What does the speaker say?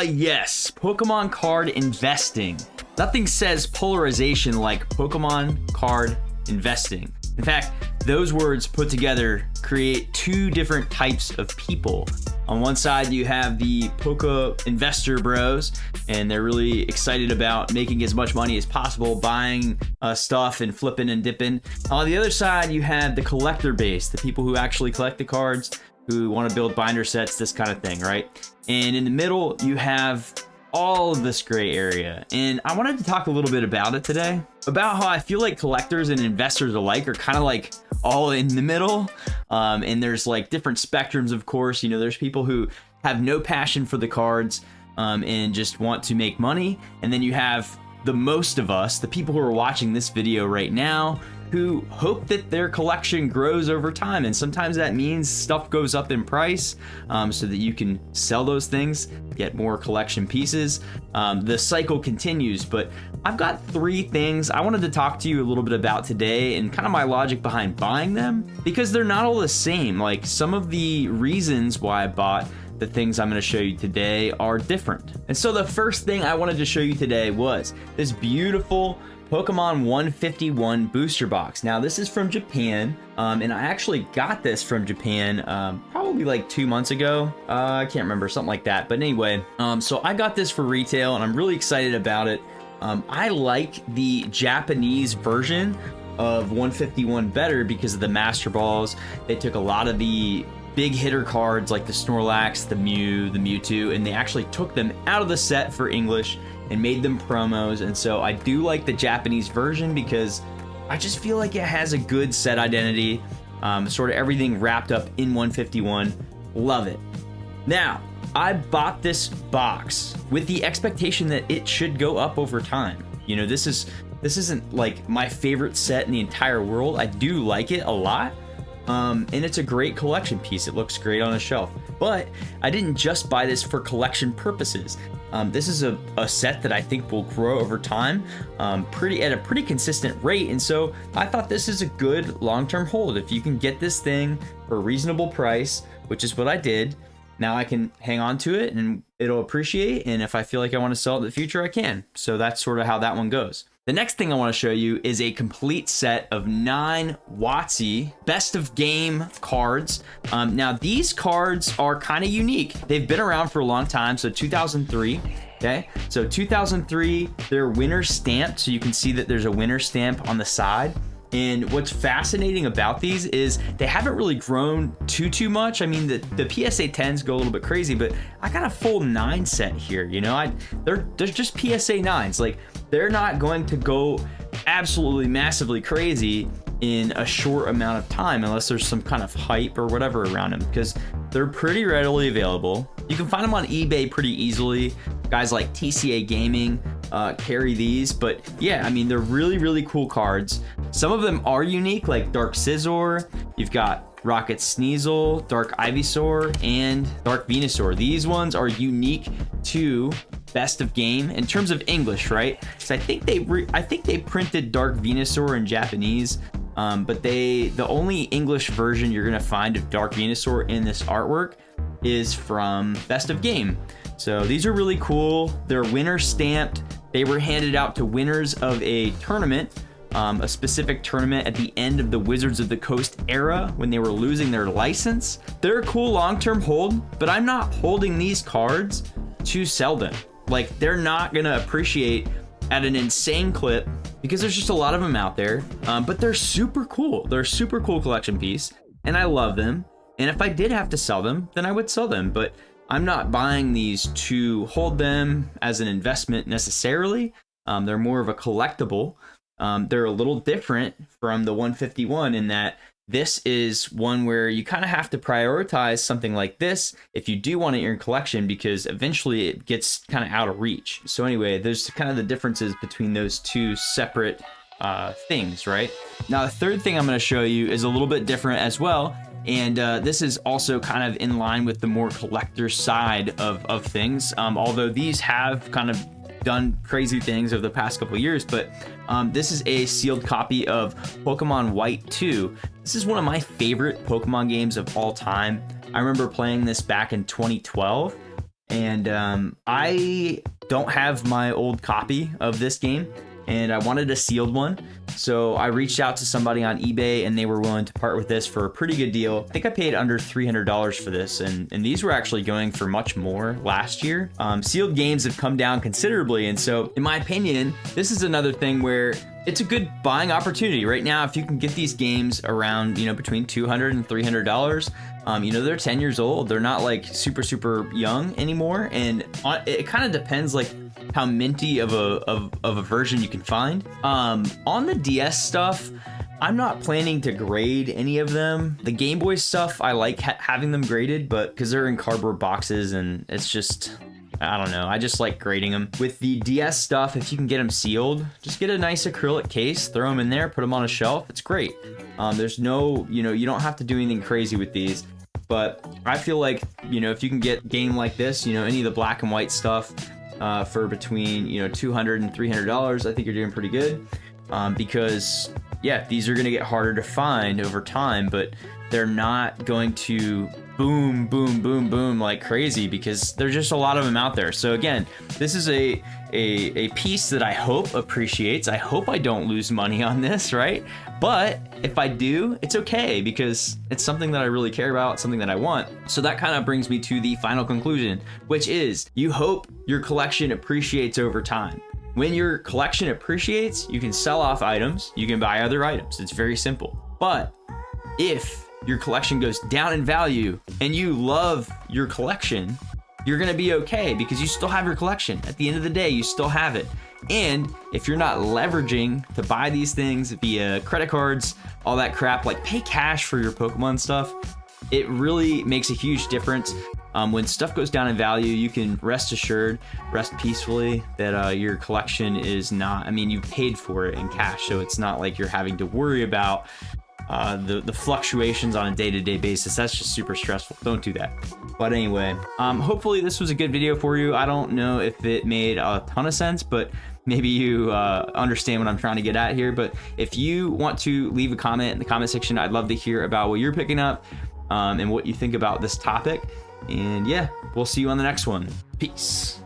Yes, Pokemon card investing. Nothing says polarization like Pokemon card investing. In fact, those words put together create two different types of people. On one side, you have the Poke investor bros, and they're really excited about making as much money as possible, buying stuff and flipping and dipping. On the other side, you have the collector base, the people who actually collect the cards, who want to build binder sets, this kind of thing, right? And in the middle, you have all of this gray area. And I wanted to talk a little bit about it today, about how I feel like collectors and investors alike are kind of like all in the middle. And there's like different spectrums, of course. You know, there's people who have no passion for the cards and just want to make money. And then you have the most of us, the people who are watching this video right now, who hope that their collection grows over time. And sometimes that means stuff goes up in price so that you can sell those things, get more collection pieces. The cycle continues, but I've got three things I wanted to talk to you a little bit about today and kind of my logic behind buying them, because they're not all the same. Like, some of the reasons why I bought the things I'm going to show you today are different. And so the first thing I wanted to show you today was this beautiful Pokemon 151 booster box. Now, this is from Japan, and I actually got this from Japan probably like 2 months ago. I can't remember, something like that. But anyway, so I got this for retail, and I'm really excited about it. I like the Japanese version of 151 better because of the Master Balls. They took a lot of the big hitter cards like the Snorlax, the Mew, the Mewtwo, and they actually took them out of the set for English and made them promos. And so I do like the Japanese version because I just feel like it has a good set identity, sort of everything wrapped up in 151. Love it. Now, I bought this box with the expectation that it should go up over time. You know, this isn't like my favorite set in the entire world. I do like it a lot. And it's a great collection piece. It looks great on a shelf. But I didn't just buy this for collection purposes. This is a set that I think will grow over time at a pretty consistent rate. And so I thought this is a good long-term hold. If you can get this thing for a reasonable price, which is what I did, now I can hang on to it and it'll appreciate. And if I feel like I want to sell it in the future, I can. So that's sort of how that one goes. The next thing I want to show you is a complete set of 9 WotC best of game cards. Now, these cards are kind of unique. They've been around for a long time, so 2003. Okay, so 2003, they're winner stamped, so you can see that there's a winner stamp on the side. And what's fascinating about these is they haven't really grown too much. I mean, the PSA 10s go a little bit crazy, but I got a full 9 set here. You know, they're just PSA 9s. Like, they're not going to go absolutely massively crazy in a short amount of time unless there's some kind of hype or whatever around them, because they're pretty readily available. You can find them on eBay pretty easily. Guys like TCA Gaming carry these, but yeah, I mean, they're really cool cards. Some of them are unique, like Dark Scizor. You've got Rocket Sneasel, Dark Ivysaur, and Dark Venusaur. These ones are unique to best of game in terms of English, right? So I think they printed Dark Venusaur in Japanese, but the only English version you're gonna find of Dark Venusaur in this artwork is from best of game. So these are really cool. They're winner stamped. They were handed out to winners of a tournament, a specific tournament at the end of the Wizards of the Coast era when they were losing their license. They're a cool long-term hold, but I'm not holding these cards to sell them. Like, they're not gonna appreciate at an insane clip because there's just a lot of them out there, but they're super cool. They're a super cool collection piece, and I love them. And if I did have to sell them, then I would sell them, but I'm not buying these to hold them as an investment necessarily. They're more of a collectible. They're a little different from the 151 in that this is one where you kind of have to prioritize something like this if you do want it in your collection, because eventually it gets kind of out of reach. So anyway, there's kind of the differences between those two separate things, right? Now, the third thing I'm going to show you is a little bit different as well. And this is also kind of in line with the more collector side of things, although these have kind of done crazy things over the past couple of years. But this is a sealed copy of Pokemon White 2. This is one of my favorite Pokemon games of all time. I remember playing this back in 2012, And I don't have my old copy of this game, and I wanted a sealed one. So I reached out to somebody on eBay, and they were willing to part with this for a pretty good deal. I think I paid under $300 for this, and these were actually going for much more last year. Sealed games have come down considerably, and so in my opinion, this is another thing where it's a good buying opportunity right now. If you can get these games around, between $200 and $300, they're 10 years old. They're not like super young anymore, and it kind of depends like how minty of a version you can find. On the DS stuff, I'm not planning to grade any of them. The Game Boy stuff, I like having them graded, but because they're in cardboard boxes, and it's just, I don't know, I just like grading them. With the DS stuff, if you can get them sealed, just get a nice acrylic case, throw them in there, put them on a shelf. It's great. There's no, you don't have to do anything crazy with these. But I feel like, if you can get game like this, any of the black and white stuff for between, $200 and $300, I think you're doing pretty good. Because, yeah, these are going to get harder to find over time, but they're not going to boom, boom, boom, boom like crazy, because there's just a lot of them out there. So again, this is a piece that I hope appreciates. I hope I don't lose money on this, right? But if I do, it's okay, because it's something that I really care about, something that I want. So that kind of brings me to the final conclusion, which is you hope your collection appreciates over time. When your collection appreciates, you can sell off items, you can buy other items. It's very simple. But if your collection goes down in value and you love your collection, you're gonna be okay, because you still have your collection. At the end of the day, you still have it. And if you're not leveraging to buy these things via credit cards, all that crap, like pay cash for your Pokemon stuff, it really makes a huge difference. When stuff goes down in value, you can rest peacefully that your collection is not, you paid for it in cash, so it's not like you're having to worry about the fluctuations on a day-to-day basis. That's just super stressful. Don't do that. But anyway, hopefully this was a good video for you. I don't know if it made a ton of sense, but maybe you understand what I'm trying to get at here. But if you want to leave a comment in the comment section, I'd love to hear about what you're picking up and what you think about this topic. And yeah, we'll see you on the next one. Peace.